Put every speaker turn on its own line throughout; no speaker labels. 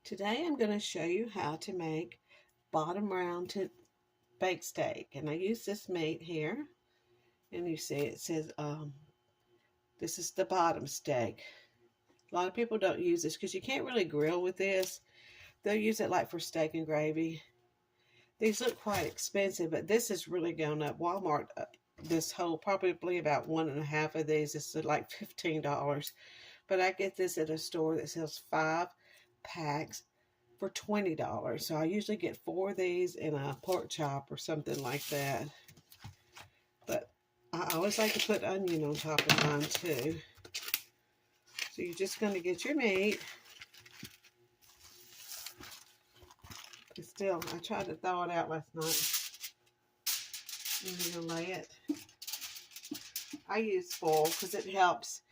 Today I'm going to show you how to make bottom round to baked steak. And I use this meat here. And you see it says this is the bottom steak. A lot of people don't use this because you can't really grill with this. They'll use it like for steak and gravy. These look quite expensive, but this is really going up. Walmart, this whole, probably about 1.5 of these is like $15. But I get this at a store that sells 5 packs for $20. So I usually get 4 of these and a pork chop or something like that. But I always like to put onion on top of mine too. So you're just going to get your meat. But still, I tried to thaw it out last night. And you're going to lay it. I use foil because it helps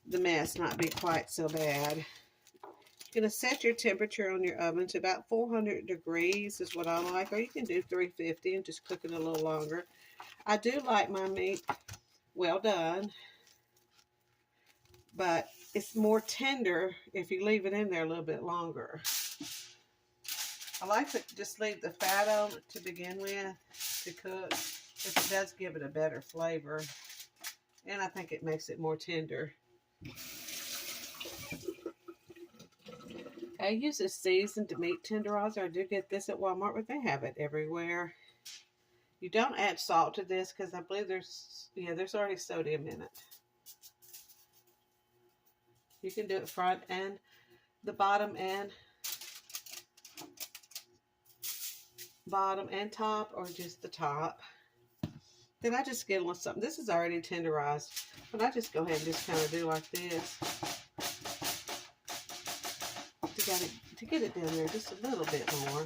the mess not be quite so bad. You're going to set your temperature on your oven to about 400 degrees is what I like, or you can do 350 and just cook it a little longer. I do like my meat well done, but it's more tender if you leave it in there a little bit longer. I like to just leave the fat on it to begin with to cook, because it does give it a better flavor, and I think it makes it more tender. I use a seasoned meat tenderizer. I do get this at Walmart, but they have it everywhere. You don't add salt to this because I believe there's already sodium in it. You can do it front and the bottom and top, or just the top. Then I just get a little something. This is already tenderized, but I just go ahead and just kind of do like this. To get it down there just a little bit more.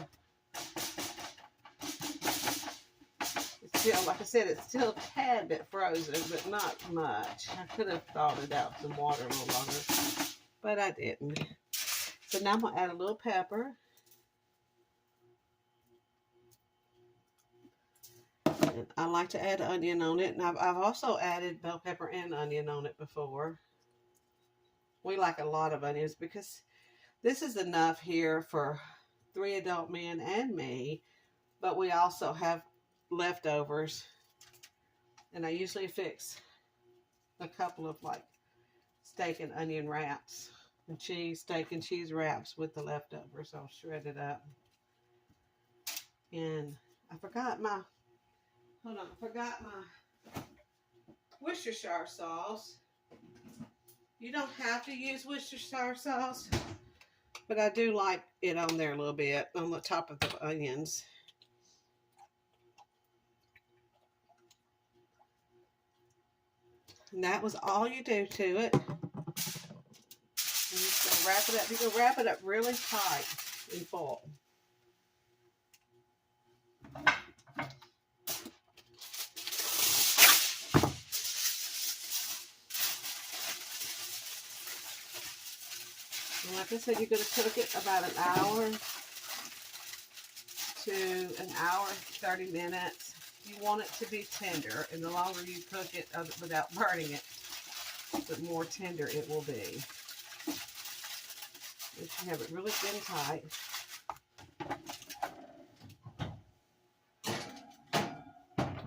It's still, like I said, it's still a tad bit frozen, but not much. I could have thawed it out with some water a little longer, but I didn't. So now I'm going to add a little pepper. And I like to add onion on it, and I've also added bell pepper and onion on it before. We like a lot of onions because this is enough here for 3 adult men and me, but we also have leftovers. And I usually fix a couple of like steak and onion wraps and steak and cheese wraps with the leftovers. I'll shred it up. And I forgot my Worcestershire sauce. You don't have to use Worcestershire sauce, but I do like it on there a little bit, on the top of the onions. And that was all you do to it. And you're just going to wrap it up. You're going to wrap it up really tight in foil. And like I said, you're going to cook it about an hour to an hour, 30 minutes. You want it to be tender, and the longer you cook it without burning it, the more tender it will be. If you have it really thin tight.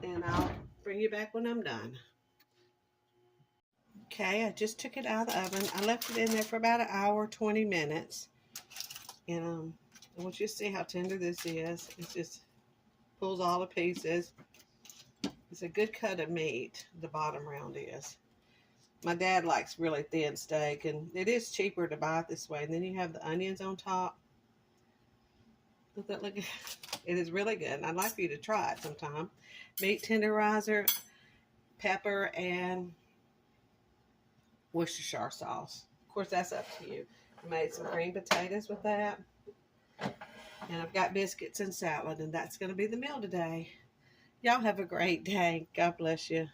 And I'll bring you back when I'm done. Okay, I just took it out of the oven. I left it in there for about an hour, 20 minutes. And I want you to see how tender this is. It just pulls all the pieces. It's a good cut of meat, the bottom round is. My dad likes really thin steak, and it is cheaper to buy it this way. And then you have the onions on top. Does that look good? It is really good, and I'd like for you to try it sometime. Meat tenderizer, pepper, and Worcestershire sauce. Of course, that's up to you. I made some green potatoes with that. And I've got biscuits and salad, and that's going to be the meal today. Y'all have a great day. God bless you.